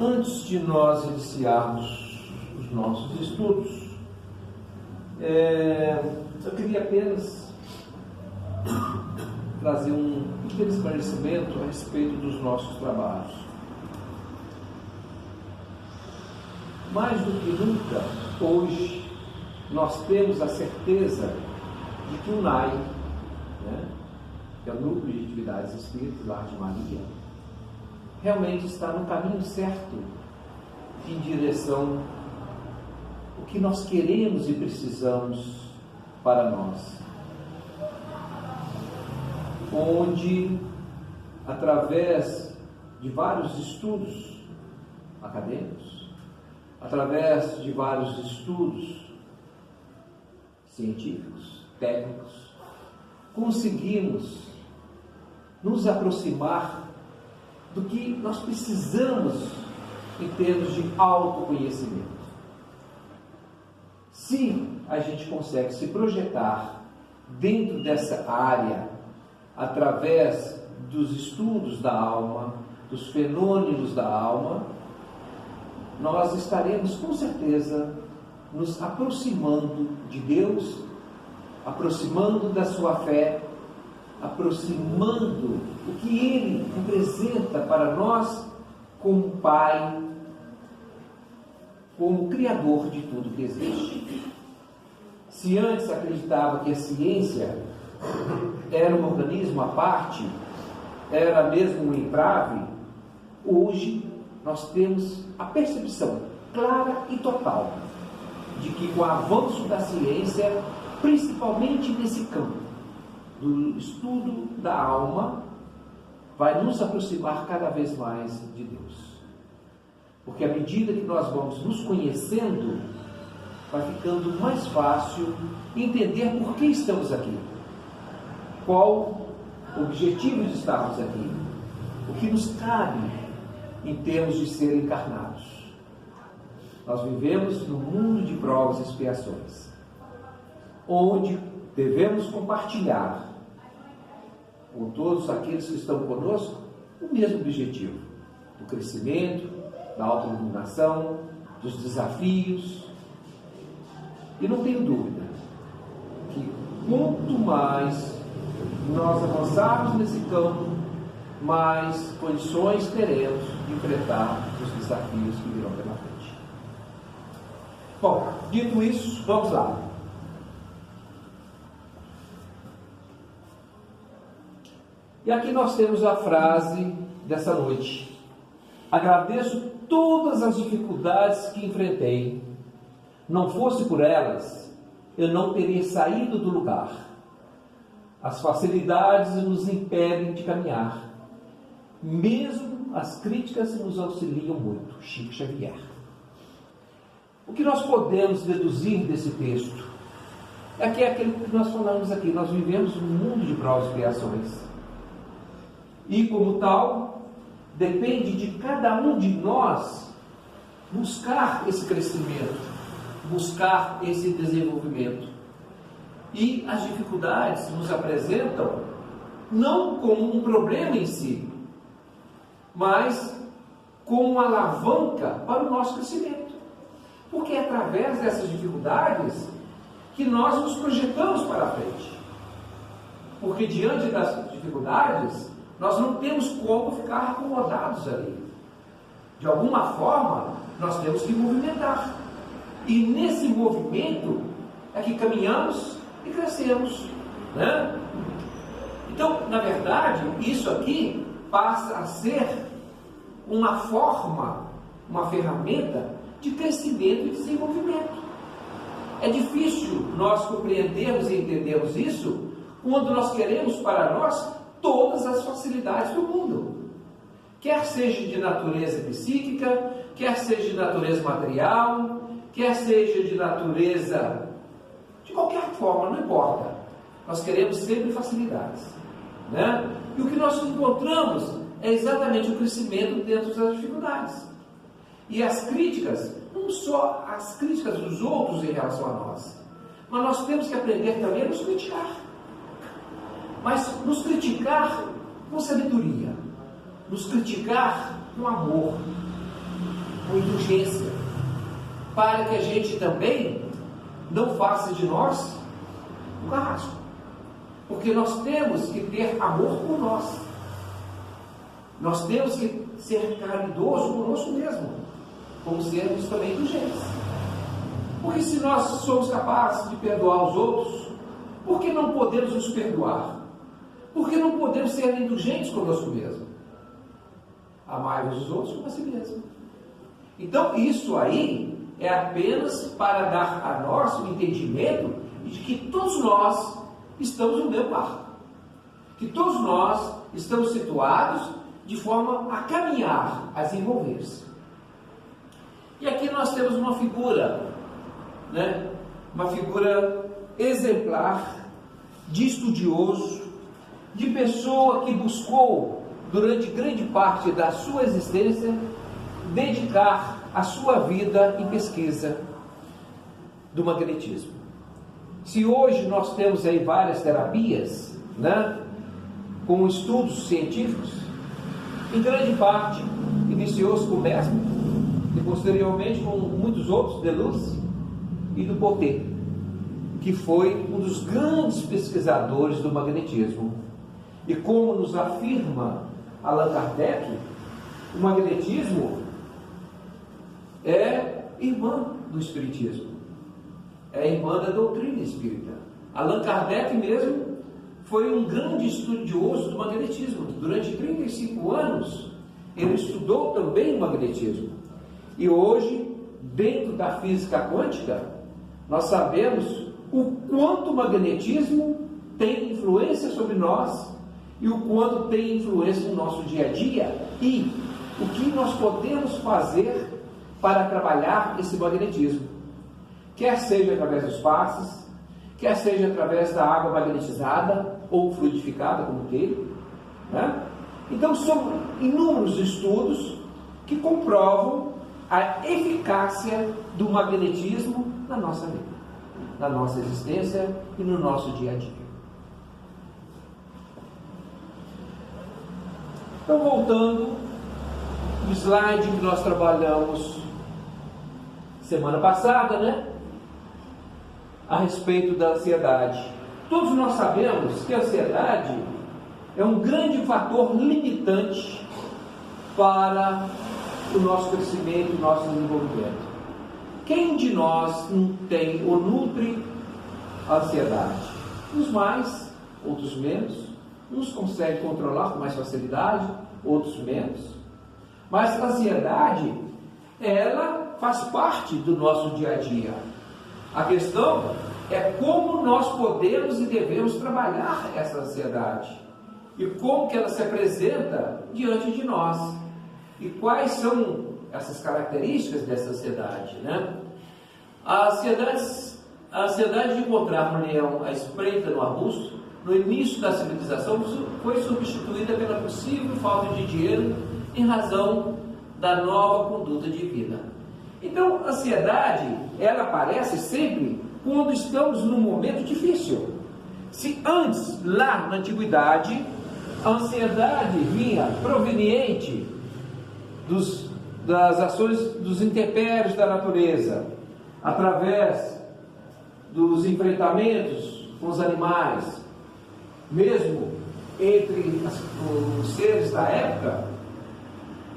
antes de nós iniciarmos os nossos estudos, eu queria apenas trazer um pequeno esclarecimento a respeito dos nossos trabalhos. Mais do que nunca, hoje, nós temos a certeza de que o NAI, que é o Núcleo de Atividades Espíritas Lar de Maria, realmente está no caminho certo em direção ao que nós queremos e precisamos para nós. Onde, através de vários estudos acadêmicos, através de vários estudos científicos, técnicos, conseguimos nos aproximar do que nós precisamos em termos de autoconhecimento. Se a gente consegue se projetar dentro dessa área, através dos estudos da alma, dos fenômenos da alma, nós estaremos com certeza nos aproximando de Deus, aproximando da sua fé, aproximando o que Ele representa para nós como Pai, como Criador de tudo que existe. Se antes acreditava que a ciência era um organismo à parte, era mesmo um entrave, hoje nós temos a percepção clara e total de que com o avanço da ciência, principalmente nesse campo do estudo da alma, vai nos aproximar cada vez mais de Deus. Porque à medida que nós vamos nos conhecendo, vai ficando mais fácil entender por que estamos aqui. Qual o objetivo de estarmos aqui? O que nos cabe em termos de ser encarnados? Nós vivemos num mundo de provas e expiações, onde devemos compartilhar com todos aqueles que estão conosco o mesmo objetivo: do crescimento, da autoiluminação, dos desafios. E não tenho dúvida que quanto mais nós avançarmos nesse campo, mais condições teremos de enfrentar os desafios que virão pela frente. Bom, dito isso, vamos lá. E aqui nós temos a frase dessa noite: agradeço todas as dificuldades que enfrentei. Não fosse por elas, eu não teria saído do lugar. As facilidades nos impedem de caminhar. Mesmo as críticas nos auxiliam muito. Chico Xavier. O que nós podemos deduzir desse texto é que é aquilo que nós falamos aqui. Nós vivemos um mundo de provas e expiações. E como tal, depende de cada um de nós buscar esse crescimento, buscar esse desenvolvimento. E as dificuldades nos apresentam não como um problema em si, mas como uma alavanca para o nosso crescimento. Porque é através dessas dificuldades que nós nos projetamos para a frente. Porque diante das dificuldades, nós não temos como ficar acomodados ali. De alguma forma, nós temos que movimentar. E nesse movimento é que caminhamos e crescemos, né? Então, na verdade, isso aqui passa a ser uma forma, uma ferramenta de crescimento e desenvolvimento. É difícil nós compreendermos e entendermos isso quando nós queremos para nós todas as facilidades do mundo. Quer seja de natureza psíquica, quer seja de natureza material, quer seja de natureza de qualquer forma, não importa. Nós queremos sempre facilidades, né? E o que nós encontramos é exatamente o crescimento dentro das dificuldades. E as críticas, não só as críticas dos outros em relação a nós, mas nós temos que aprender também a nos criticar. Mas nos criticar com sabedoria, nos criticar com amor, com indulgência, para que a gente também não faça de nós um carrasco. Porque nós temos que ter amor por nós. Nós temos que ser caridoso conosco mesmo, como sermos também indulgentes. Porque se nós somos capazes de perdoar os outros, por que não podemos nos perdoar? Por que não podemos ser indulgentes conosco mesmo? Amai-vos os outros como a si mesmo. Então isso aí é apenas para dar a nós o entendimento de que todos nós estamos no mesmo barco. Que todos nós estamos situados de forma a caminhar, a desenvolver-se. E aqui nós temos uma figura, né? Uma figura exemplar, de estudioso, de pessoa que buscou, durante grande parte da sua existência, dedicar a sua vida em pesquisa do magnetismo. Se hoje nós temos aí várias terapias, né, com estudos científicos, em grande parte iniciou-se com Mesmer e posteriormente com muitos outros, Deleuze e do Pottet, que foi um dos grandes pesquisadores do magnetismo. E como nos afirma Allan Kardec, o magnetismo é irmã do espiritismo, é irmã da doutrina espírita. Allan Kardec mesmo foi um grande estudioso do magnetismo. Durante 35 anos ele estudou também o magnetismo. E hoje, dentro da física quântica, nós sabemos o quanto o magnetismo tem influência sobre nós e o quanto tem influência no nosso dia a dia e o que nós podemos fazer para trabalhar esse magnetismo, quer seja através dos passes, quer seja através da água magnetizada ou fluidificada, como queira, né? Então são inúmeros estudos que comprovam a eficácia do magnetismo na nossa vida, na nossa existência e no nosso dia a dia. Então, voltando no slide que nós trabalhamos semana passada, né, a respeito da ansiedade. Todos nós sabemos que a ansiedade é um grande fator limitante para o nosso crescimento, o nosso desenvolvimento. Quem de nós não tem ou nutre a ansiedade? Uns mais, outros menos. Uns conseguem controlar com mais facilidade, outros menos. Mas a ansiedade, ela faz parte do nosso dia a dia. A questão é como nós podemos e devemos trabalhar essa ansiedade. E como que ela se apresenta diante de nós. E quais são essas características dessa ansiedade, né? A ansiedade de encontrar um leão à espreita no arbusto, no início da civilização, foi substituída pela possível falta de dinheiro em razão da nova conduta de vida. Então, a ansiedade, ela aparece sempre quando estamos num momento difícil. Se antes, lá na antiguidade, a ansiedade vinha proveniente das ações dos intempéries da natureza, através dos enfrentamentos com os animais, mesmo entre os seres da época,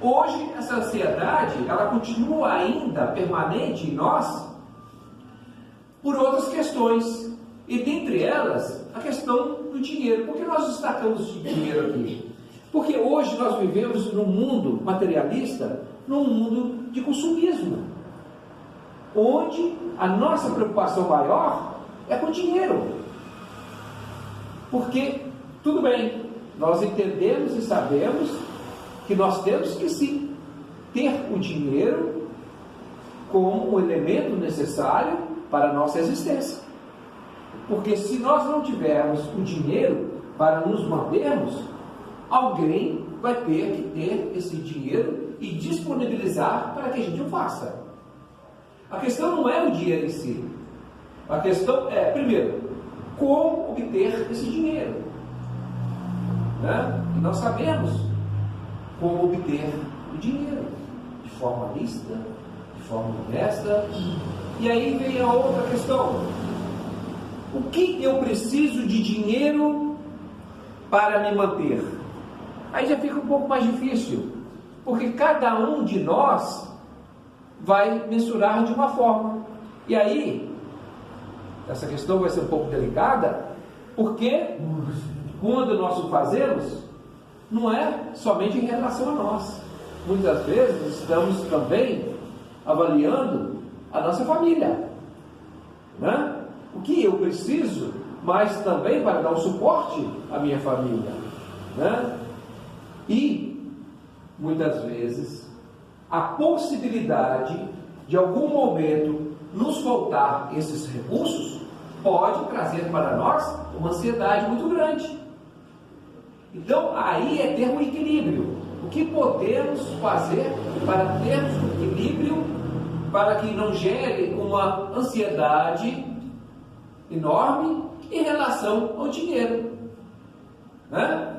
hoje essa ansiedade, ela continua ainda permanente em nós por outras questões, e dentre elas a questão do dinheiro. Por que nós destacamos o dinheiro aqui? Porque hoje nós vivemos num mundo materialista, num mundo de consumismo, onde a nossa preocupação maior é com o dinheiro. Porque, tudo bem, nós entendemos e sabemos que nós temos que sim ter o dinheiro como um elemento necessário para a nossa existência. Porque se nós não tivermos o dinheiro para nos mantermos, alguém vai ter que ter esse dinheiro e disponibilizar para que a gente o faça. A questão não é o dinheiro em si. A questão é, primeiro, como obter esse dinheiro, né? E nós sabemos como obter o dinheiro. de forma lícita, de forma honesta. E aí vem a outra questão: o que eu preciso de dinheiro para me manter? Aí já fica um pouco mais difícil, porque cada um de nós vai mensurar de uma forma. E aí, essa questão vai ser um pouco delicada, porque quando nós o fazemos, não é somente em relação a nós. Muitas vezes estamos também avaliando a nossa família, né? O que eu preciso, mas também para dar um suporte à minha família, né? E muitas vezes a possibilidade de algum momento nos faltar esses recursos pode trazer para nós uma ansiedade muito grande. Então aí é ter um equilíbrio. O que podemos fazer para termos um equilíbrio, para que não gere uma ansiedade enorme em relação ao dinheiro, né?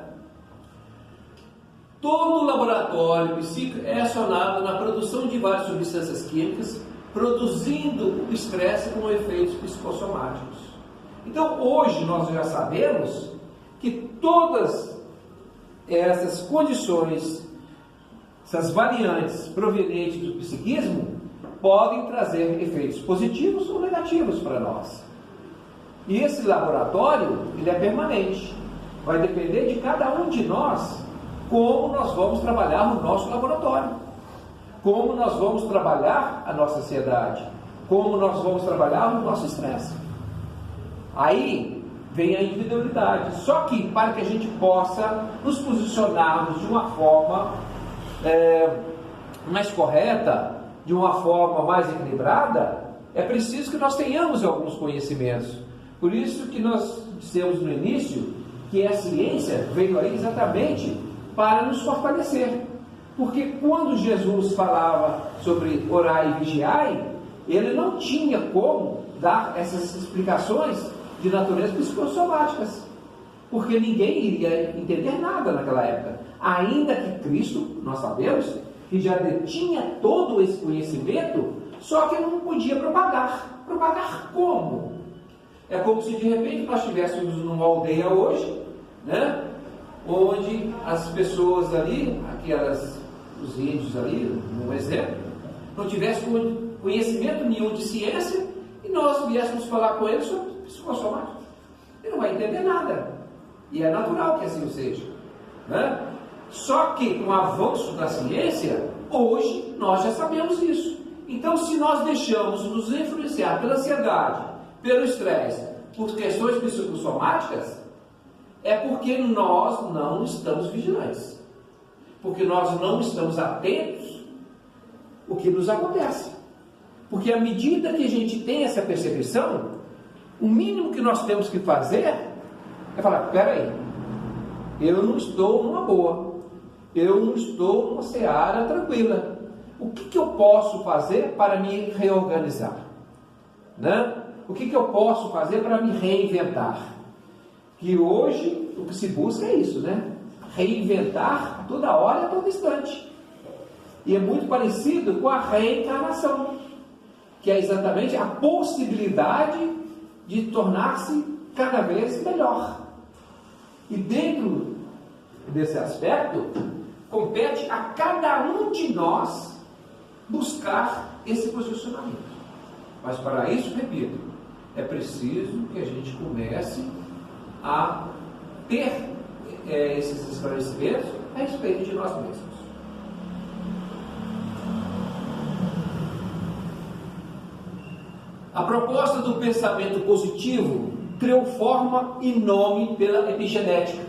Todo laboratório psíquico é acionado na produção de várias substâncias químicas, produzindo o estresse com efeitos psicossomáticos. Então hoje nós já sabemos que todas essas condições, essas variantes provenientes do psiquismo podem trazer efeitos positivos ou negativos para nós. E esse laboratório, ele é permanente. Vai depender de cada um de nós como nós vamos trabalhar no nosso laboratório, como nós vamos trabalhar a nossa ansiedade, como nós vamos trabalhar o nosso estresse. Aí vem a individualidade. Só que para que a gente possa nos posicionarmos de uma forma mais correta, de uma forma mais equilibrada, é preciso que nós tenhamos alguns conhecimentos. Por isso que nós dissemos no início que a ciência veio aí exatamente para nos fortalecer. Porque quando Jesus falava sobre orar e vigiai, ele não tinha como dar essas explicações de natureza psicossomáticas, porque ninguém iria entender nada naquela época, ainda que Cristo, nós sabemos, que já detinha todo esse conhecimento, só que ele não podia propagar. Propagar como? É como se de repente nós estivéssemos numa aldeia hoje, né, onde as pessoas ali, os índios ali, um exemplo, não tivessem conhecimento nenhum de ciência, e nós viéssemos falar com eles sobre psicossomática. Ele não vai entender nada. E é natural que assim seja, né? Só que com o avanço da ciência, hoje nós já sabemos isso. Então, se nós deixamos nos influenciar pela ansiedade, pelo estresse, por questões psicossomáticas, é porque nós não estamos vigilantes, porque nós não estamos atentos ao que nos acontece. Porque à medida que a gente tem essa percepção, o mínimo que nós temos que fazer é falar: peraí, eu não estou numa boa, eu não estou numa seara tranquila. O que eu posso fazer para me reorganizar? Né? O que eu posso fazer para me reinventar? Que hoje o que se busca é isso, né? Reinventar a toda hora, a todo instante. E é muito parecido com a reencarnação, que é exatamente a possibilidade de tornar-se cada vez melhor. E dentro desse aspecto, compete a cada um de nós buscar esse posicionamento. Mas para isso, repito, é preciso que a gente comece a ter esses esclarecimentos a respeito de nós mesmos. A proposta do pensamento positivo criou forma e nome pela epigenética.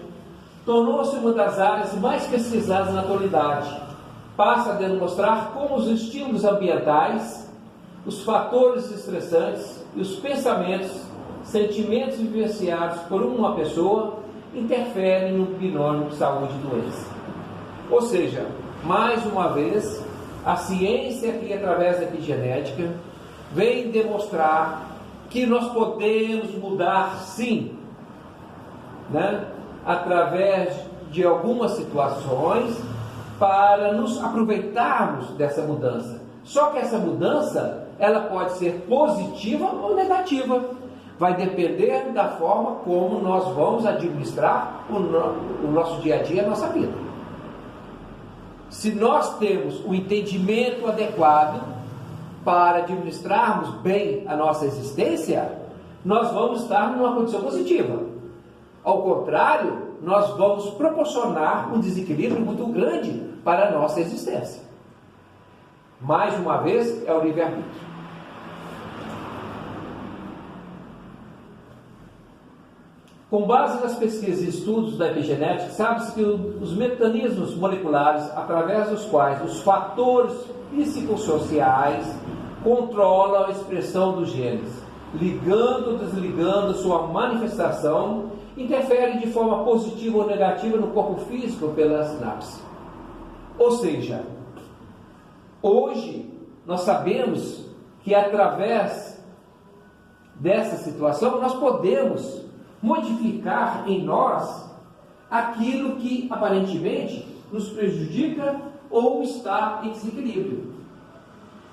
Tornou-se uma das áreas mais pesquisadas na atualidade. Passa a demonstrar como os estímulos ambientais, os fatores estressantes e os pensamentos, sentimentos vivenciados por uma pessoa interferem no binômio de saúde e doença. Ou seja, mais uma vez, a ciência aqui através da epigenética vem demonstrar que nós podemos mudar sim, né? Através de algumas situações para nos aproveitarmos dessa mudança. Só que essa mudança, ela pode ser positiva ou negativa. Vai depender da forma como nós vamos administrar o nosso dia a dia, a nossa vida. Se nós temos o entendimento adequado para administrarmos bem a nossa existência, nós vamos estar numa condição positiva. Ao contrário, nós vamos proporcionar um desequilíbrio muito grande para a nossa existência. Mais uma vez, é o livre-arbítrio. Com base nas pesquisas e estudos da epigenética, sabe-se que os mecanismos moleculares através dos quais os fatores psicossociais controlam a expressão dos genes, ligando ou desligando sua manifestação, interferem de forma positiva ou negativa no corpo físico pela sinapse. Ou seja, hoje nós sabemos que através dessa situação nós podemos modificar em nós aquilo que aparentemente nos prejudica ou está em desequilíbrio.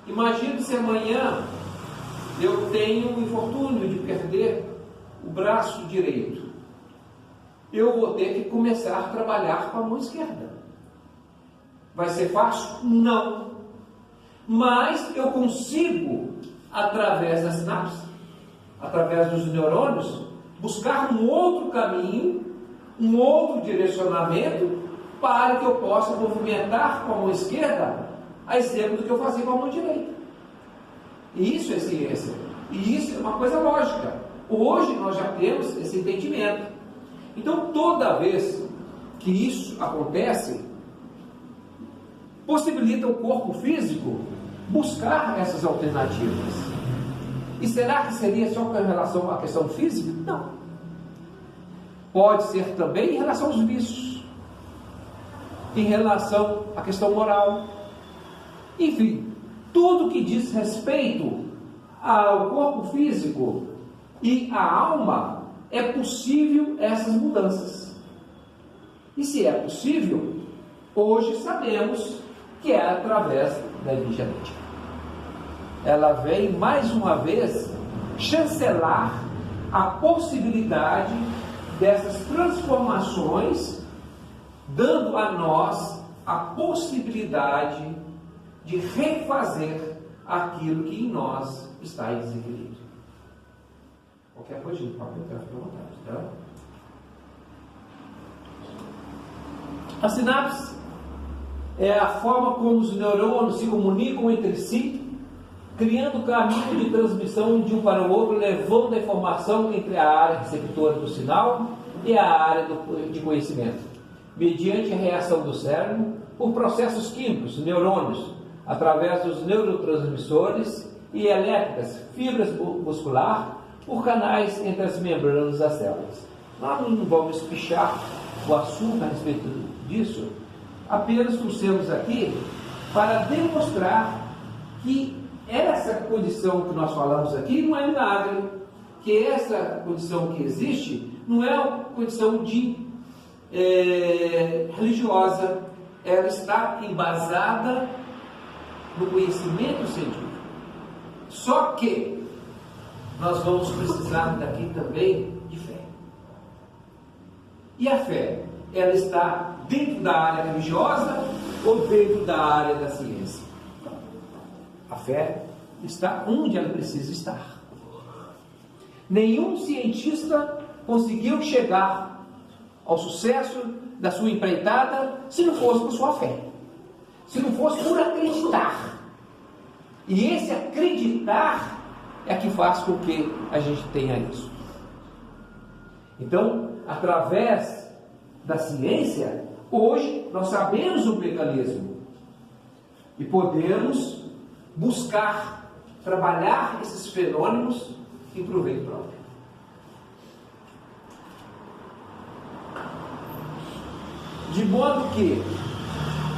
Imagine se amanhã eu tenho o infortúnio de perder o braço direito. Eu vou ter que começar a trabalhar com a mão esquerda. Vai ser fácil? Não. Mas eu consigo, através da sinapse, através dos neurônios, buscar um outro caminho, um outro direcionamento, para que eu possa movimentar com a mão esquerda, a exemplo do que eu fazia com a mão direita. E isso é ciência. E isso é uma coisa lógica. Hoje nós já temos esse entendimento. Então, toda vez que isso acontece, possibilita o corpo físico buscar essas alternativas. E será que seria só com relação à questão física? Não. Pode ser também em relação aos vícios, em relação à questão moral. Enfim, tudo que diz respeito ao corpo físico e à alma, é possível essas mudanças. E se é possível, hoje sabemos que é através da epigenética. Ela vem mais uma vez chancelar a possibilidade dessas transformações, dando a nós a possibilidade de refazer aquilo que em nós está em desequilíbrio. Qualquer coisa de papel, fica à vontade, tá? A sinapse é a forma como os neurônios se comunicam entre si, criando caminho de transmissão de um para o outro, levando a informação entre a área receptora do sinal e a área de conhecimento, mediante a reação do cérebro, por processos químicos, neurônios, através dos neurotransmissores e elétricas, fibras muscular, por canais entre as membranas das células. Nós não vamos espichar o assunto a respeito disso, apenas trouxemos aqui para demonstrar que essa condição que nós falamos aqui não é milagre, que essa condição que existe não é uma condição religiosa, ela está embasada no conhecimento científico. Só que nós vamos precisar daqui também de fé. E a fé, ela está dentro da área religiosa ou dentro da área da ciência? A fé está onde ela precisa estar. Nenhum cientista conseguiu chegar ao sucesso da sua empreitada se não fosse por sua fé, se não fosse por acreditar. E esse acreditar é que faz com que a gente tenha isso. Então, através da ciência, hoje nós sabemos o mecanismo e podemos buscar trabalhar esses fenômenos em proveito próprio. De modo que,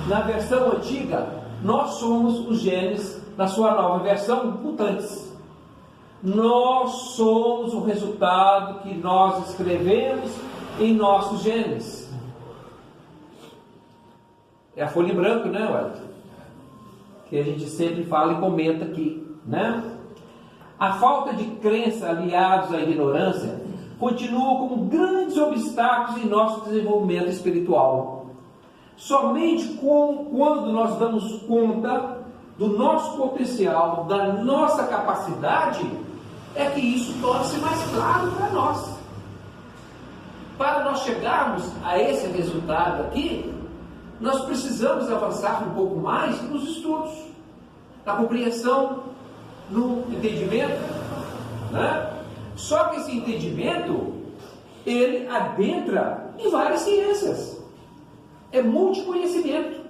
na versão antiga, nós somos os genes, na sua nova versão, mutantes. Nós somos o resultado que nós escrevemos em nossos genes. É a folha em branco, né, Wellington? Que a gente sempre fala e comenta aqui, né? A falta de crença aliados à ignorância continua como grandes obstáculos em nosso desenvolvimento espiritual. Somente quando nós damos conta do nosso potencial, da nossa capacidade, é que isso torna-se mais claro para nós. Para nós chegarmos a esse resultado aqui, nós precisamos avançar um pouco mais nos estudos, na compreensão, no entendimento, né? Só que esse entendimento, ele adentra em várias ciências. É multiconhecimento.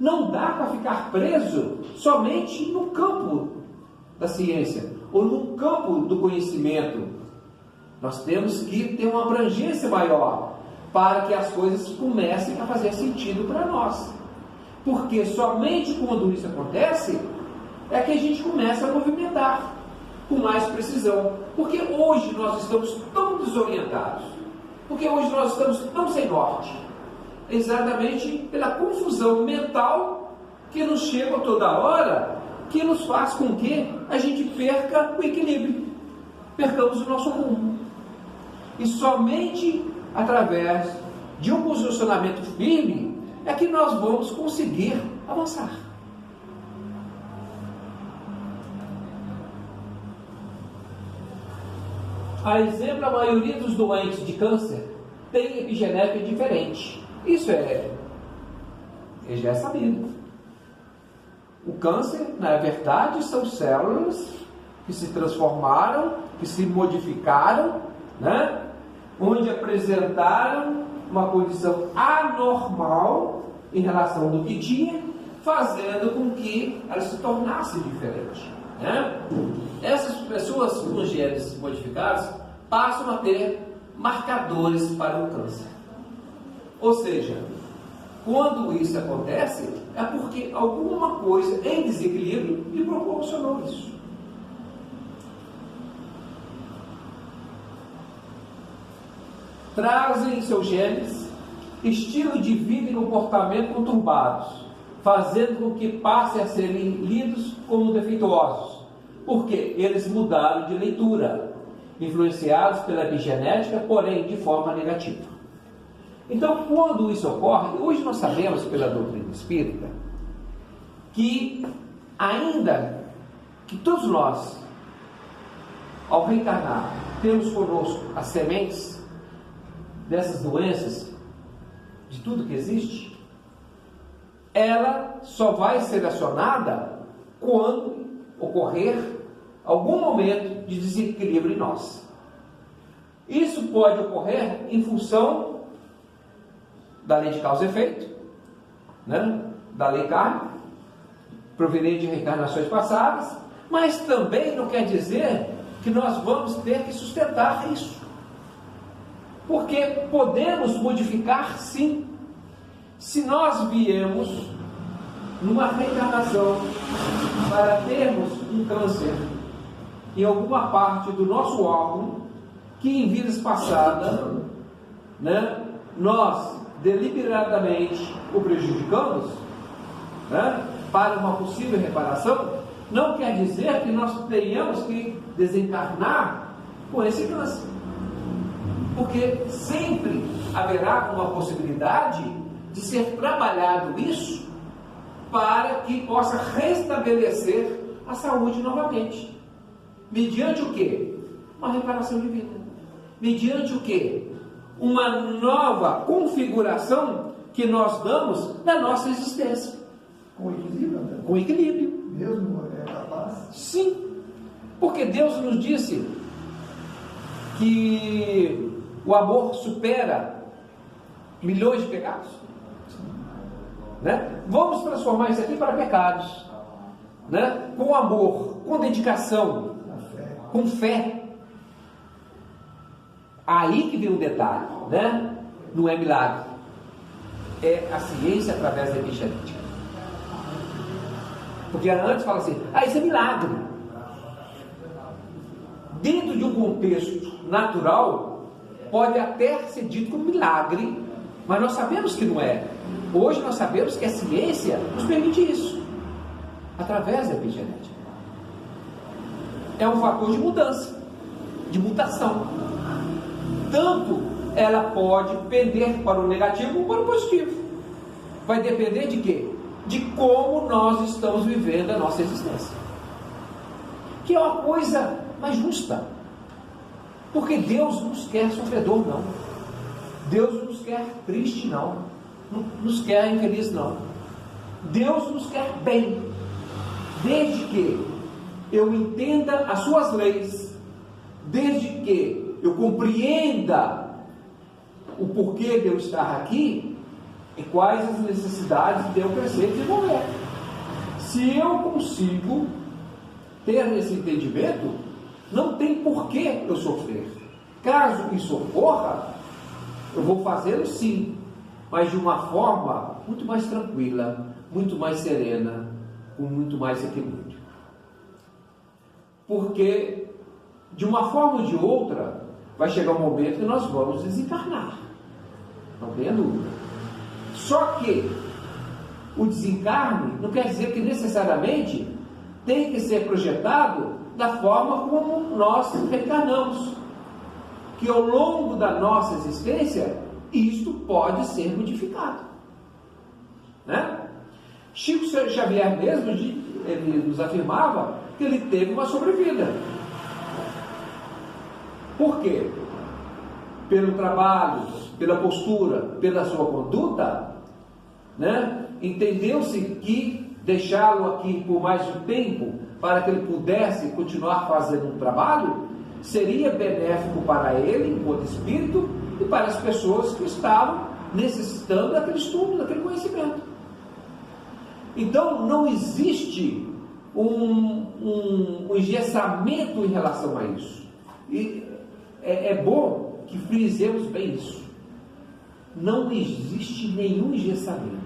Não dá para ficar preso somente no campo da ciência ou no campo do conhecimento. Nós temos que ter uma abrangência maior para que as coisas comecem a fazer sentido para nós. Porque somente quando isso acontece é que a gente começa a movimentar com mais precisão. Porque hoje nós estamos tão desorientados. Porque hoje nós estamos tão sem norte. Exatamente pela confusão mental que nos chega toda hora, que nos faz com que a gente perca o equilíbrio, percamos o nosso rumo. E somente através de um posicionamento firme é que nós vamos conseguir avançar. A exemplo, a maioria dos doentes de câncer tem epigenética diferente. Isso já é sabido. O câncer, na verdade, são células que se transformaram, que se modificaram, né? Onde apresentaram uma condição anormal em relação do que tinha, fazendo com que elas se tornassem diferentes, né? Essas pessoas com genes modificados passam a ter marcadores para o câncer. Ou seja, quando isso acontece, é porque alguma coisa em desequilíbrio lhe proporcionou isso. Trazem em seus genes estilo de vida e comportamento conturbados, fazendo com que passem a serem lidos como defeituosos, porque eles mudaram de leitura, influenciados pela epigenética, porém de forma negativa. Então, quando isso ocorre, hoje nós sabemos pela doutrina espírita que ainda que todos nós, ao reencarnar, temos conosco as sementes dessas doenças, de tudo que existe, ela só vai ser acionada quando ocorrer algum momento de desequilíbrio em nós. Isso pode ocorrer em função da lei de causa e efeito, né? Da lei kármica, proveniente de reencarnações passadas, mas também não quer dizer que nós vamos ter que sustentar isso, porque podemos modificar sim. Se nós viemos numa reencarnação para termos um câncer em alguma parte do nosso órgão que em vidas passadas, né, nós deliberadamente o prejudicamos, né, para uma possível reparação, não quer dizer que nós tenhamos que desencarnar com esse câncer, porque sempre haverá uma possibilidade de ser trabalhado isso para que possa restabelecer a saúde novamente. Mediante o quê? Uma reparação de vida. Mediante o quê? Uma nova configuração que nós damos na nossa existência. Com equilíbrio, né? Com equilíbrio. Mesmo é capaz? Sim. Porque Deus nos disse que o amor supera milhões de pecados. Né? Vamos transformar isso aqui para pecados, né? Com amor, com dedicação, com fé. Aí que vem o detalhe, né? Não é milagre, é a ciência através da epigenética. Porque antes fala assim, isso é milagre. Dentro de um contexto natural, pode até ser dito como milagre, mas nós sabemos que não é. Hoje nós sabemos que a ciência nos permite isso, através da epigenética. É um fator de mudança, de mutação. Tanto ela pode pender para o negativo ou para o positivo. Vai depender de quê? De como nós estamos vivendo a nossa existência. Que é uma coisa mais justa. Porque Deus não nos quer sofredor, não. Deus não nos quer triste, não. Não nos quer infeliz, não. Deus nos quer bem. Desde que eu entenda as suas leis. Desde que eu compreenda o porquê de eu estar aqui e quais as necessidades de eu crescer e desenvolver. Se eu consigo ter esse entendimento, não tem porquê eu sofrer. Caso isso ocorra, eu vou fazê-lo sim, mas de uma forma muito mais tranquila, muito mais serena, com muito mais equilíbrio. Porque, de uma forma ou de outra, vai chegar um momento que nós vamos desencarnar. Não tenha dúvida. Só que o desencarne não quer dizer que necessariamente tem que ser projetado da forma como nós reencarnamos. Que ao longo da nossa existência, isto pode ser modificado. Né? Chico Xavier mesmo, ele nos afirmava que ele teve uma sobrevida. Por quê? Pelo trabalho, pela postura, pela sua conduta, né? Entendeu-se que deixá-lo aqui por mais um tempo, para que ele pudesse continuar fazendo um trabalho, seria benéfico para ele, enquanto espírito, e para as pessoas que estavam necessitando daquele estudo, daquele conhecimento. Então, não existe um engessamento em relação a isso. E é bom que frisemos bem isso. Não existe nenhum engessamento.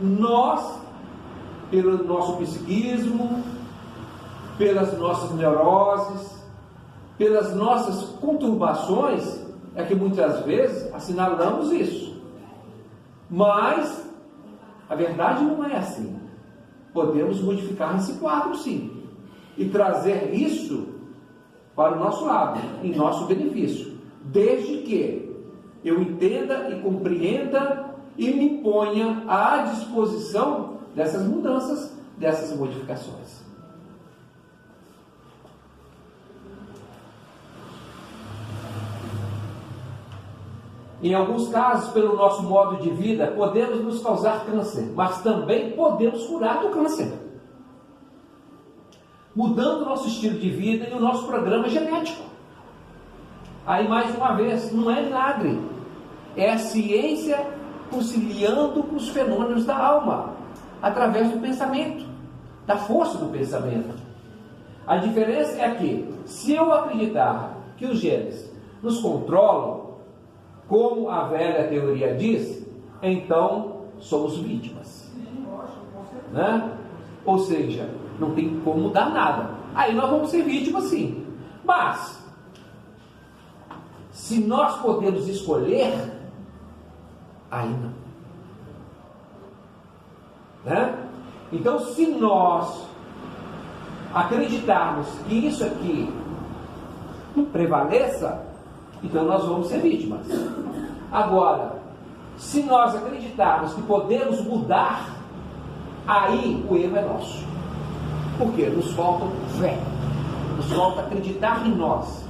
Nós, pelo nosso psiquismo, pelas nossas neuroses, pelas nossas conturbações, é que muitas vezes assinalamos isso. Mas a verdade não é assim. Podemos modificar esse quadro, sim, e trazer isso para o nosso lado, em nosso benefício, desde que eu entenda e compreenda e me ponha à disposição dessas mudanças, dessas modificações. Em alguns casos, pelo nosso modo de vida, podemos nos causar câncer, mas também podemos curar do câncer, mudando o nosso estilo de vida e o nosso programa genético. Aí, mais uma vez, não é milagre, é a ciência conciliando com os fenômenos da alma, através do pensamento, da força do pensamento. A diferença é que, se eu acreditar que os genes nos controlam, como a velha teoria diz, então somos vítimas. Né? Ou seja, não tem como mudar nada. Aí nós vamos ser vítimas, sim. Mas, se nós podemos escolher, aí não. Né? Então, se nós acreditarmos que isso aqui prevaleça, então nós vamos ser vítimas. Agora, se nós acreditarmos que podemos mudar, aí o erro é nosso. Por quê? Nos falta fé, nos falta acreditar em nós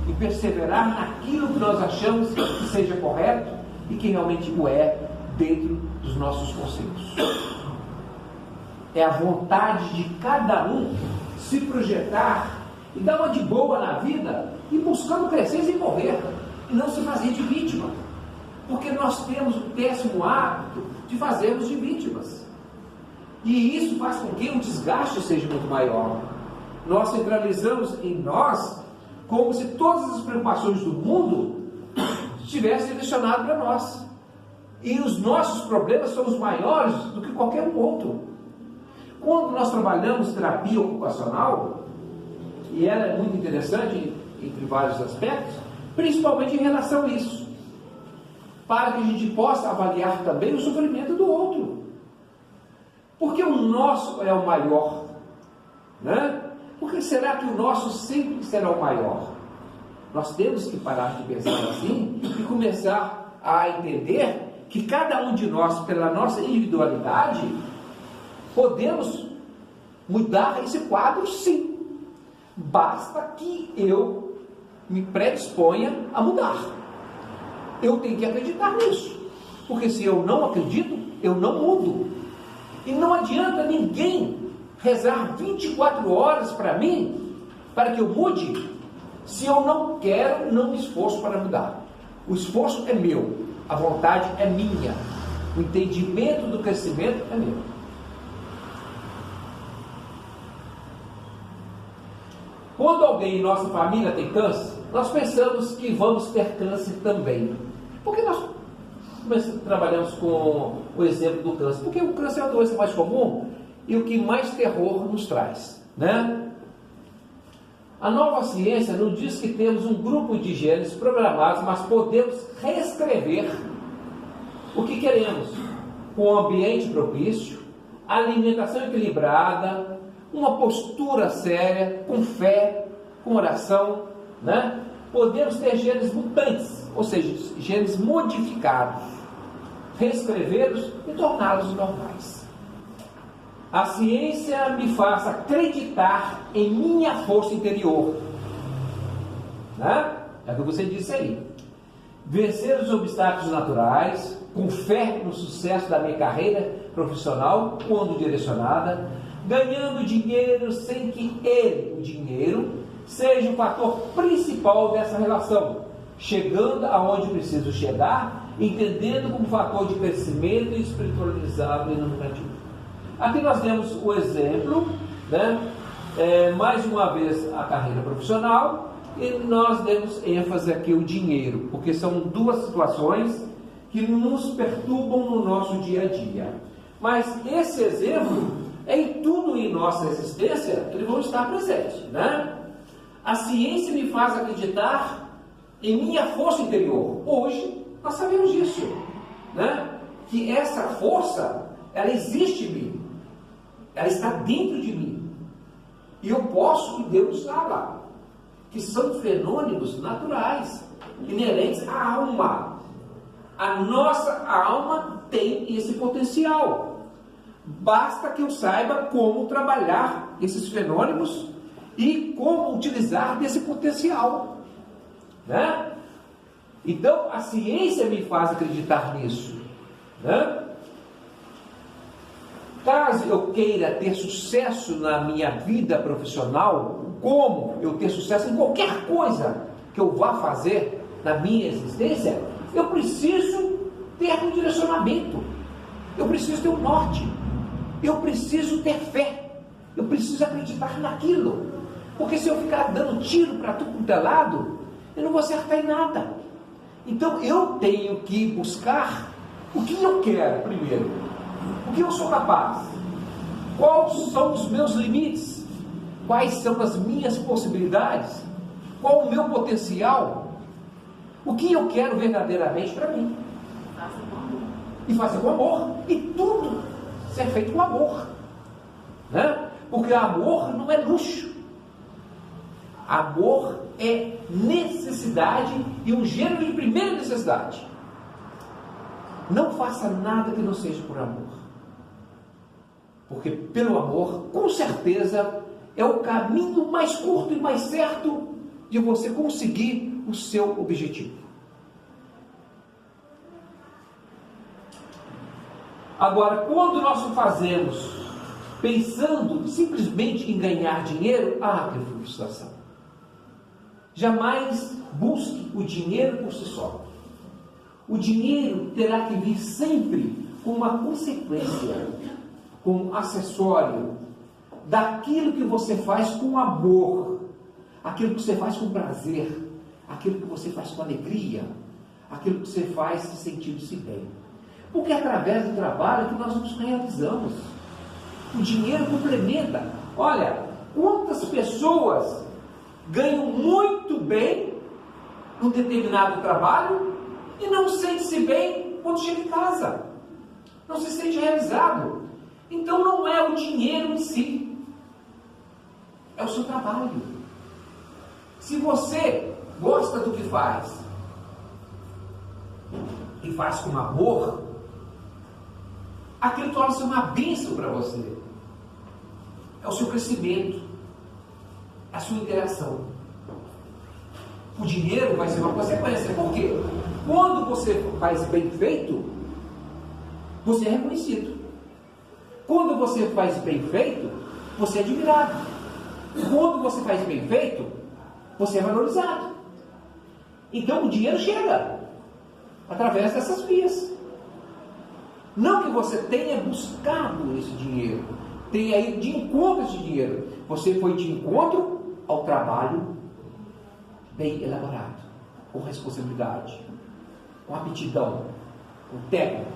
e perseverar naquilo que nós achamos que seja correto e que realmente o é dentro dos nossos conceitos. É a vontade de cada um se projetar e dar uma de boa na vida e buscando crescer e desenvolver, e não se fazer de vítima, porque nós temos o péssimo hábito de fazermos de vítimas, e isso faz com que o desgaste seja muito maior. Nós centralizamos em nós como se todas as preocupações do mundo estivessem direcionadas para nós, e os nossos problemas são os maiores do que qualquer um outro. Quando nós trabalhamos terapia ocupacional, e ela é muito interessante entre vários aspectos, principalmente em relação a isso. para que a gente possa avaliar também o sofrimento do outro. Porque o nosso é o maior, né? Por que será que o nosso sempre será o maior? Nós temos que parar de pensar assim e começar a entender que cada um de nós, pela nossa individualidade, podemos mudar esse quadro, sim. Basta que eu me predisponha a mudar. Eu tenho que acreditar nisso, porque se eu não acredito, eu não mudo. E não adianta ninguém rezar 24 horas para mim, para que eu mude, se eu não quero, não me esforço para mudar. O esforço é meu, a vontade é minha, o entendimento do crescimento é meu. Quando alguém em nossa família tem câncer, nós pensamos que vamos ter câncer também. Por que nós trabalhamos com o exemplo do câncer? Porque o câncer é a doença mais comum e o que mais terror nos traz, né? A nova ciência nos diz que temos um grupo de genes programados, mas podemos reescrever o que queremos, com um ambiente propício, alimentação equilibrada, uma postura séria, com fé, com oração, né? Podemos ter genes mutantes, ou seja, genes modificados, reescrevê-los e torná-los normais. A ciência me faz acreditar em minha força interior, né? É o que você disse aí. Vencer os obstáculos naturais, com fé no sucesso da minha carreira profissional, quando direcionada, ganhando dinheiro sem que ele, o dinheiro, seja o fator principal dessa relação, chegando aonde preciso chegar, entendendo como fator de crescimento espiritualizado e iluminativo. Aqui nós temos o exemplo, né? Mais uma vez a carreira profissional, e nós demos ênfase aqui ao dinheiro, porque são duas situações que nos perturbam no nosso dia a dia. Mas esse exemplo é em tudo em nossa existência que eles vão estar presentes, né? A ciência me faz acreditar em minha força interior. Hoje nós sabemos disso, né? Que essa força, ela existe em mim, ela está dentro de mim, e eu posso e devo usá-la, que são fenômenos naturais, inerentes à alma. A nossa alma tem esse potencial. Basta que eu saiba como trabalhar esses fenômenos e como utilizar desse potencial, né? Então a ciência me faz acreditar nisso, né? Caso eu queira ter sucesso na minha vida profissional, como eu ter sucesso em qualquer coisa que eu vá fazer na minha existência, eu preciso ter um direcionamento, eu preciso ter um norte, eu preciso ter fé, eu preciso acreditar naquilo, porque se eu ficar dando tiro para tudo quanto é lado, eu não vou acertar em nada. Então eu tenho que buscar o que eu quero primeiro, o que eu sou capaz, quais são os meus limites, quais são as minhas possibilidades, qual o meu potencial, o que eu quero verdadeiramente para mim. E fazer com amor, e tudo ser feito com amor, né? Porque amor não é luxo, amor é necessidade e um gênero de primeira necessidade. Não faça nada que não seja por amor, porque pelo amor, com certeza, é o caminho mais curto e mais certo de você conseguir o seu objetivo. Agora, quando nós o fazemos pensando simplesmente em ganhar dinheiro, que frustração. Jamais busque o dinheiro por si só. O dinheiro terá que vir sempre com uma consequência, com um acessório daquilo que você faz com amor, aquilo que você faz com prazer, aquilo que você faz com alegria, aquilo que você faz se sentindo-se bem. Porque é através do trabalho que nós nos realizamos. O dinheiro complementa. Olha, quantas pessoas ganham muito bem num determinado trabalho e não sentem-se bem quando chega em casa. Não se sente realizado. Então não é o dinheiro em si, é o seu trabalho. Se você gosta do que faz e faz com amor, aquilo torna-se uma bênção para você. É o seu crescimento, é a sua interação. O dinheiro vai ser uma consequência. Por quê? Quando você faz bem feito, você é reconhecido. Quando você faz bem feito, você é admirado. Quando você faz bem feito, você é valorizado. Então o dinheiro chega através dessas vias. Não que você tenha buscado esse dinheiro, tenha ido de encontro a esse dinheiro. Você foi de encontro ao trabalho bem elaborado, com responsabilidade, com aptidão, com técnica,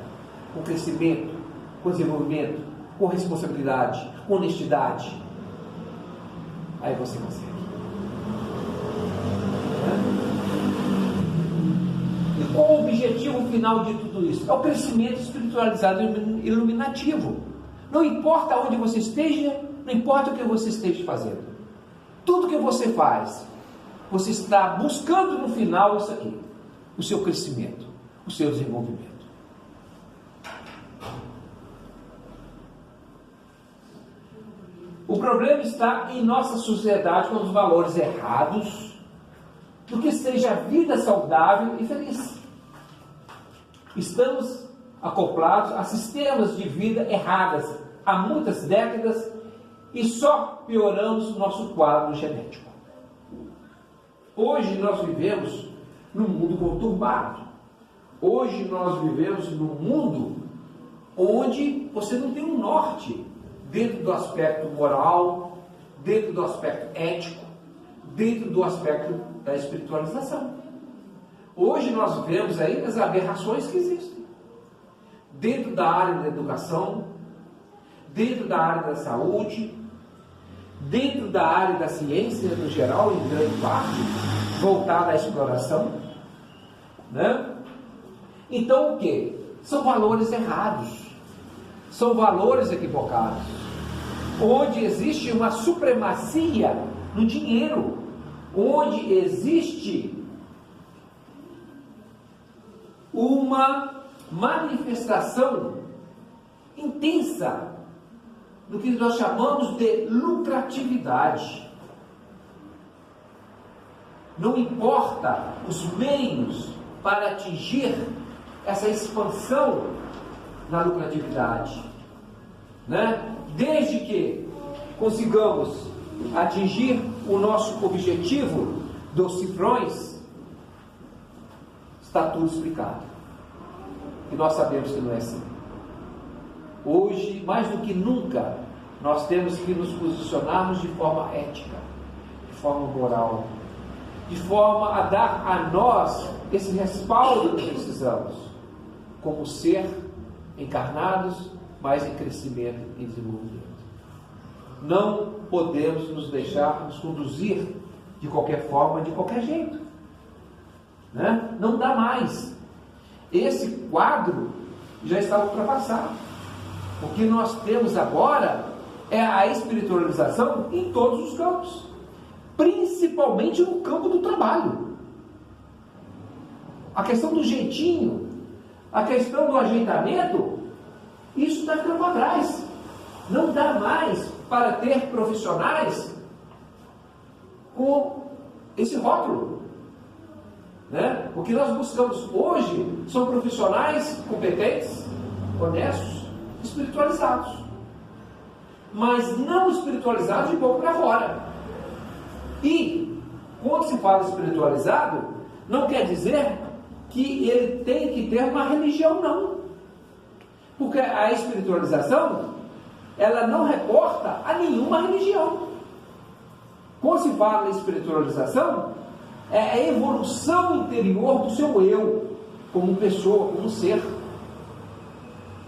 com crescimento, com desenvolvimento, com responsabilidade, com honestidade. Aí você consegue. E qual o objetivo final de tudo isso? É o crescimento espiritualizado e iluminativo. Não importa onde você esteja, não importa o que você esteja fazendo. Tudo que você faz, você está buscando no final isso aqui: o seu crescimento, o seu desenvolvimento. O problema está em nossa sociedade com os valores errados do que seja vida saudável e feliz. Estamos acoplados a sistemas de vida erradas há muitas décadas e só pioramos o nosso quadro genético. Hoje nós vivemos num mundo conturbado. Hoje nós vivemos num mundo onde você não tem um norte dentro do aspecto moral, dentro do aspecto ético, dentro do aspecto da espiritualização. Hoje nós vemos aí as aberrações que existem dentro da área da educação, dentro da área da saúde, dentro da área da ciência no geral, em grande parte voltada à exploração, né? Então o que? São valores errados, são valores equivocados, onde existe uma supremacia no dinheiro, onde existe uma manifestação intensa do que nós chamamos de lucratividade. Não importa os meios para atingir essa expansão na lucratividade, né? Desde que consigamos atingir o nosso objetivo dos cifrões, está tudo explicado. E nós sabemos que não é assim. Hoje, mais do que nunca, nós temos que nos posicionarmos de forma ética, de forma moral, de forma a dar a nós esse respaldo que precisamos, como ser encarnados, mas em crescimento e desenvolvimento. Não podemos nos deixar nos conduzir de qualquer forma, de qualquer jeito, né? Não dá mais. Esse quadro já está ultrapassado. O que nós temos agora é a espiritualização em todos os campos, principalmente no campo do trabalho. A questão do jeitinho, a questão do ajeitamento, isso está ficando para trás. Não dá mais para ter profissionais com esse rótulo, né? O que nós buscamos hoje são profissionais competentes, honestos, espiritualizados, mas não espiritualizados de boca para fora. E quando se fala espiritualizado, não quer dizer que ele tem que ter uma religião, não. Porque a espiritualização, ela não reporta a nenhuma religião. Quando se fala em espiritualização, é a evolução interior do seu eu, como pessoa, como ser,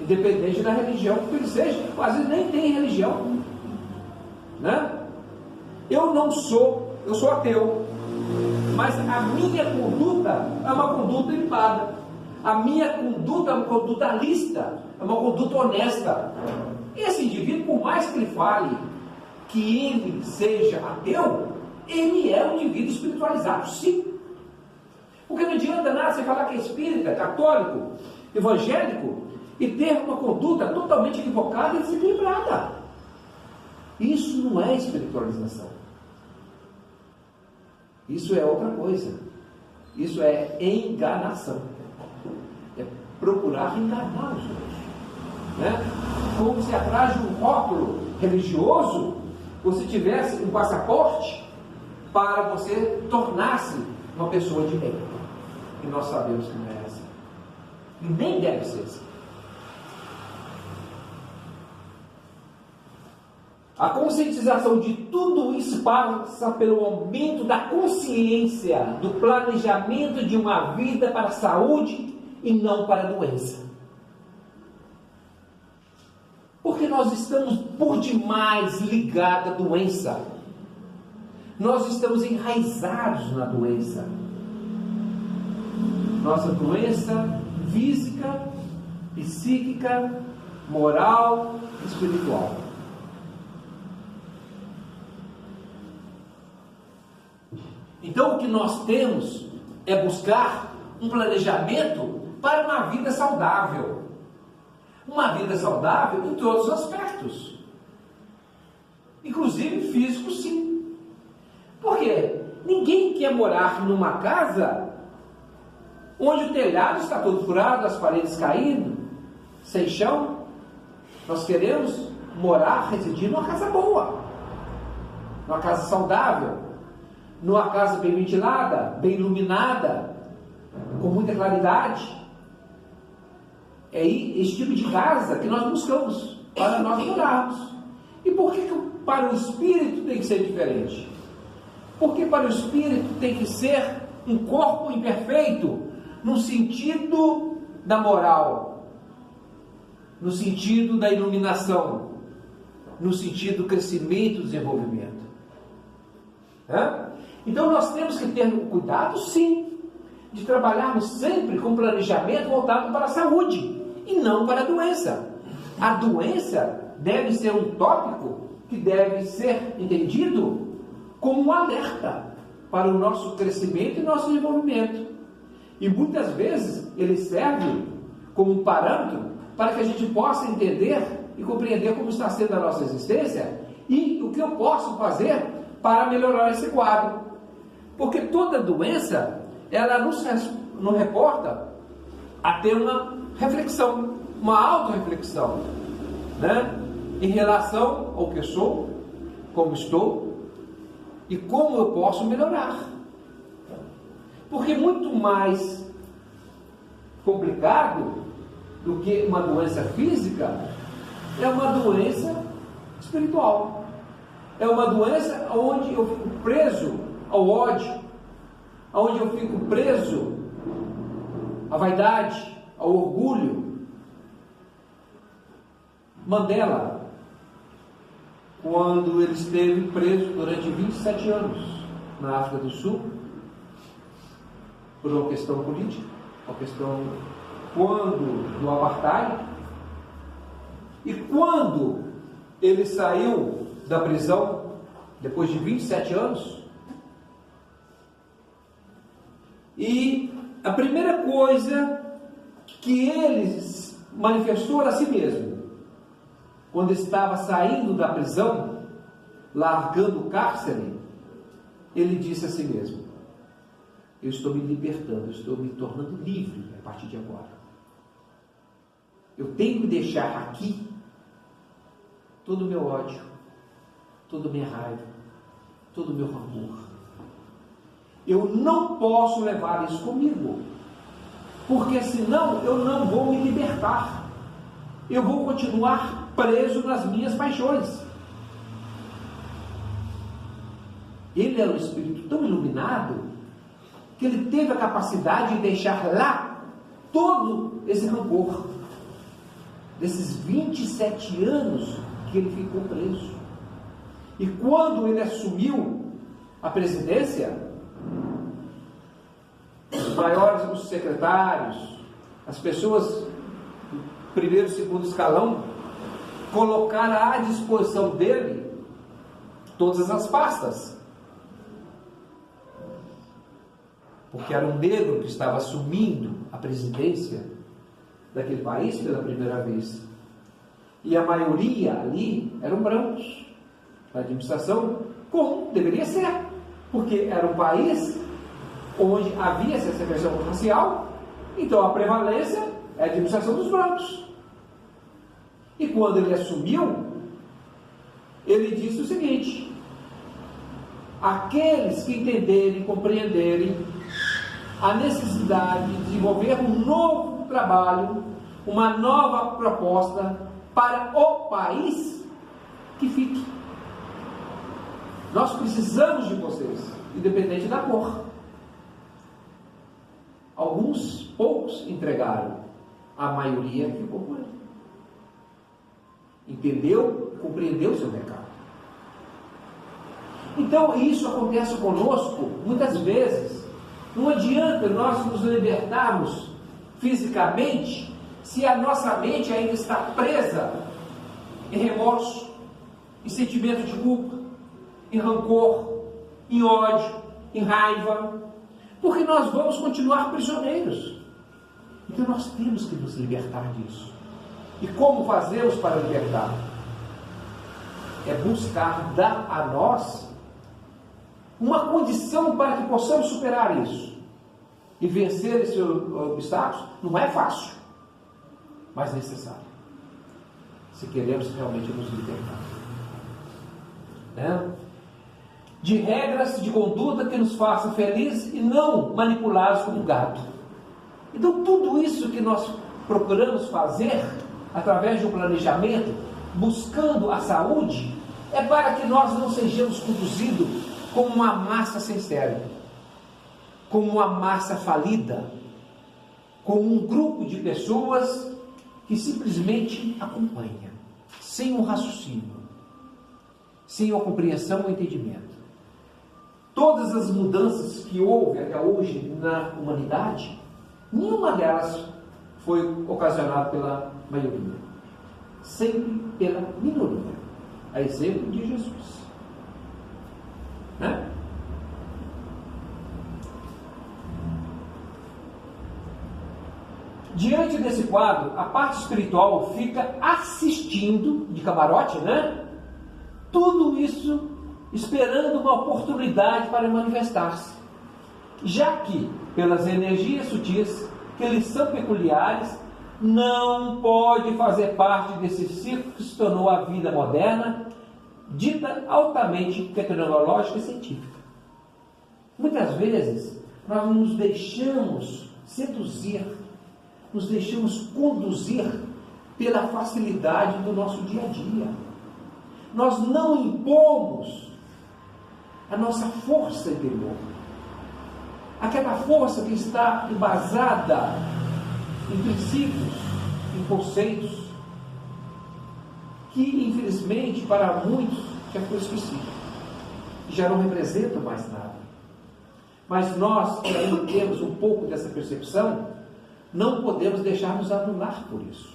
independente da religião que ele seja. Às vezes nem tem religião, né? Eu sou ateu, mas a minha conduta é uma conduta limpada. a minha conduta é uma conduta lícita, é uma conduta honesta. Esse indivíduo, por mais que ele fale que ele seja ateu, ele é um indivíduo espiritualizado, sim. Porque não adianta nada você falar que é espírita, católico, evangélico, e ter uma conduta totalmente equivocada e desequilibrada. Isso não é espiritualização. Isso é outra coisa. Isso é enganação. É procurar enganar os outros. Né? Como se atrás de um rótulo religioso você tivesse um passaporte para você tornar-se uma pessoa de bem. E nós sabemos que não é assim. E nem deve ser assim. A conscientização de tudo isso passa pelo aumento da consciência, do planejamento de uma vida para a saúde e não para a doença. Porque nós estamos por demais ligados à doença. Nós estamos enraizados na doença. Nossa doença física, psíquica, moral, espiritual. Então o que nós temos é buscar um planejamento para uma vida saudável. Uma vida saudável em todos os aspectos. Inclusive físico, sim. Por quê? Ninguém quer morar numa casa onde o telhado está todo furado, as paredes caindo, sem chão. Nós queremos morar, residir numa casa boa, numa casa saudável, numa casa bem ventilada, bem iluminada, com muita claridade. É esse tipo de casa que nós buscamos para nós morarmos. E por que para o espírito tem que ser diferente? Porque para o espírito tem que ser um corpo imperfeito, no sentido da moral, no sentido da iluminação, no sentido do crescimento e desenvolvimento. Então nós temos que ter um cuidado, sim, de trabalharmos sempre com planejamento voltado para a saúde e não para a doença. A doença deve ser um tópico que deve ser entendido como um alerta para o nosso crescimento e nosso desenvolvimento. E muitas vezes ele serve como um parâmetro para que a gente possa entender e compreender como está sendo a nossa existência e o que eu posso fazer para melhorar esse quadro. Porque toda doença, ela nos reporta a ter uma reflexão, uma autorreflexão, né? Em relação ao que eu sou, como estou e como eu posso melhorar. Porque muito mais complicado do que uma doença física é uma doença espiritual. É uma doença onde eu fico preso ao ódio, onde eu fico preso à vaidade, ao orgulho. Mandela, quando ele esteve preso durante 27 anos na África do Sul, por uma questão política, uma questão do apartheid, e quando ele saiu da prisão, depois de 27 anos, e a primeira coisa que ele manifestou era a si mesmo, quando estava saindo da prisão, largando o cárcere, ele disse a si mesmo: eu estou me libertando, eu estou me tornando livre a partir de agora. Eu tenho que deixar aqui todo o meu ódio, toda a minha raiva, todo o meu rancor. Eu não posso levar isso comigo, porque senão eu não vou me libertar. Eu vou continuar preso nas minhas paixões. Ele era um espírito tão iluminado que ele teve a capacidade de deixar lá todo esse rancor desses 27 anos que ele ficou preso. E quando ele assumiu a presidência, os maiores, os secretários, as pessoas do primeiro e segundo escalão colocaram à disposição dele todas as pastas. Porque era um negro que estava assumindo a presidência daquele país pela primeira vez. E a maioria ali eram brancos. A administração comum deveria ser, porque era um país onde havia essa questão racial, então a prevalência é a administração dos brancos. E quando ele assumiu, ele disse o seguinte: aqueles que entenderem, compreenderem a necessidade de desenvolver um novo trabalho, uma nova proposta para o país, que fique. Nós precisamos de vocês, independente da cor. Alguns, poucos entregaram, a maioria ficou com ele. Entendeu? Compreendeu o seu recado. Então, isso acontece conosco muitas vezes. Não adianta nós nos libertarmos fisicamente se a nossa mente ainda está presa em remorso, em sentimento de culpa, em rancor, em ódio, em raiva, porque nós vamos continuar prisioneiros. Então nós temos que nos libertar disso. E como fazemos para libertar? É buscar dar a nós uma condição para que possamos superar isso e vencer esses obstáculos. Não é fácil, mas necessário, se queremos realmente nos libertar, né? De regras de conduta que nos façam felizes e não manipulados como gado. Então tudo isso que nós procuramos fazer através de um planejamento, buscando a saúde, é para que nós não sejamos conduzidos como uma massa sem cérebro, como uma massa falida, como um grupo de pessoas que simplesmente acompanha, sem um raciocínio, sem uma compreensão ou entendimento. Todas as mudanças que houve até hoje na humanidade, nenhuma delas foi ocasionada pela maioria, sempre pela minoria, a exemplo de Jesus, né? Diante desse quadro, a parte espiritual fica assistindo de camarote, né? Tudo isso esperando uma oportunidade para manifestar-se, já que, pelas energias sutis que lhes são peculiares, não pode fazer parte desse ciclo que se tornou a vida moderna, dita altamente tecnológica e científica. Muitas vezes, nós nos deixamos seduzir, nos deixamos conduzir pela facilidade do nosso dia a dia. Nós não impomos a nossa força interior, aquela força que está embasada em princípios, em conceitos, que infelizmente para muitos já foi esquecido, já não representam mais nada. Mas nós que ainda temos um pouco dessa percepção, não podemos deixar nos anular por isso.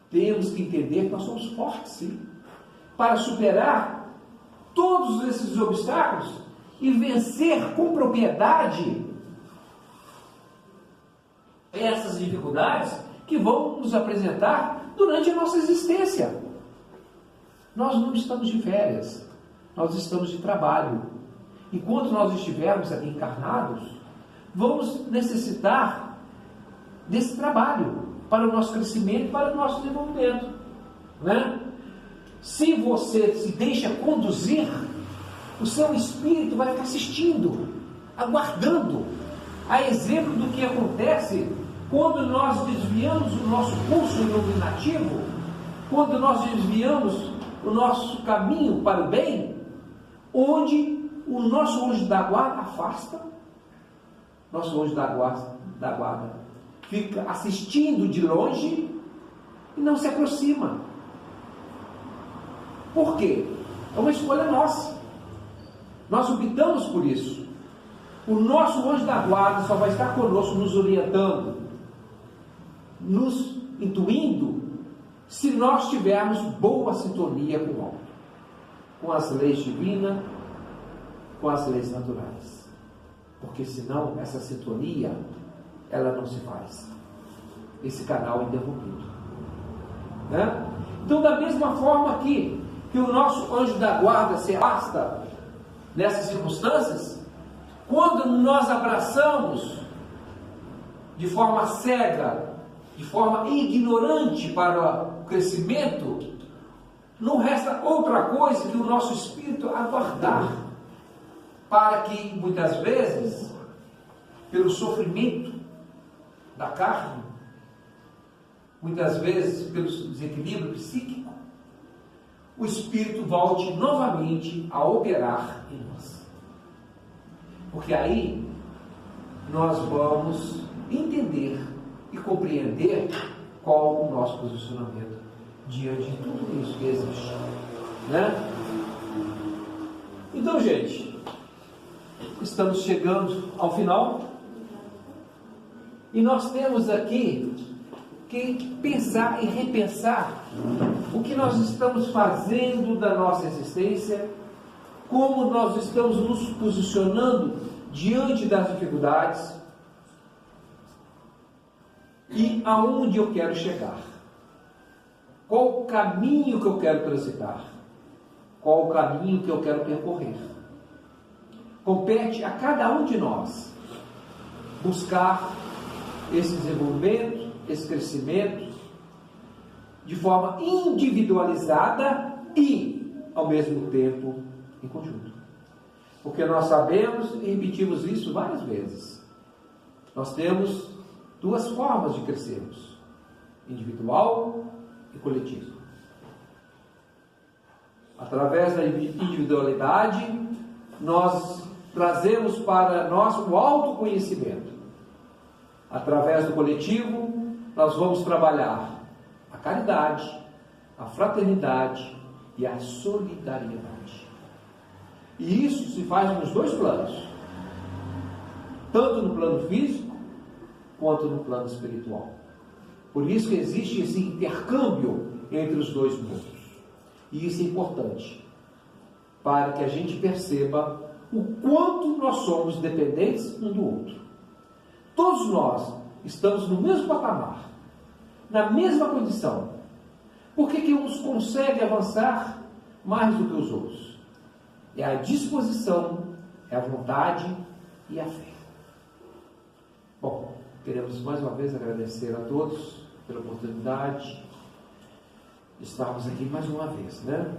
Temos que entender que nós somos fortes, sim, para superar todos esses obstáculos e vencer com propriedade essas dificuldades que vão nos apresentar durante a nossa existência. Nós não estamos de férias, nós estamos de trabalho. Enquanto nós estivermos aqui encarnados, vamos necessitar desse trabalho para o nosso crescimento e para o nosso desenvolvimento, né? Se você se deixa conduzir, o seu espírito vai ficar assistindo, aguardando, a exemplo do que acontece quando nós desviamos o nosso curso iluminativo, quando nós desviamos o nosso caminho para o bem, onde o nosso anjo da guarda afasta, nosso anjo da guarda fica assistindo de longe e não se aproxima. Por quê? É uma escolha nossa. Nós optamos por isso. O nosso anjo da guarda só vai estar conosco, nos orientando, nos intuindo se nós tivermos boa sintonia com o alto, com as leis divinas, com as leis naturais. Porque senão essa sintonia, ela não se faz. Esse canal é interrompido. Né? Então, da mesma forma que o nosso anjo da guarda se afasta nessas circunstâncias, quando nós abraçamos de forma cega, de forma ignorante para o crescimento, não resta outra coisa que o nosso espírito aguardar, para que muitas vezes, pelo sofrimento da carne, muitas vezes pelo desequilíbrio psíquico, o espírito volte novamente a operar em nós. Porque aí nós vamos entender e compreender qual o nosso posicionamento diante de tudo isso que existe, né? Então, gente, estamos chegando ao final e nós temos aqui que pensar e repensar o que nós estamos fazendo da nossa existência, como nós estamos nos posicionando diante das dificuldades e aonde eu quero chegar. Qual o caminho que eu quero transitar? Qual o caminho que eu quero percorrer? Compete a cada um de nós buscar esse desenvolvimento, esse crescimento, de forma individualizada e, ao mesmo tempo, em conjunto. Porque nós sabemos e repetimos isso várias vezes. Nós temos duas formas de crescermos: individual e coletivo. Através da individualidade, nós trazemos para nós o autoconhecimento. Através do coletivo, nós vamos trabalhar a caridade, a fraternidade e a solidariedade. E isso se faz nos dois planos, tanto no plano físico quanto no plano espiritual. Por isso que existe esse intercâmbio entre os dois mundos. E isso é importante, para que a gente perceba o quanto nós somos dependentes um do outro. Todos nós estamos no mesmo patamar, na mesma condição. Por que uns conseguem avançar mais do que os outros? É a disposição, é a vontade e a fé. Bom, queremos mais uma vez agradecer a todos pela oportunidade de estarmos aqui mais uma vez, né?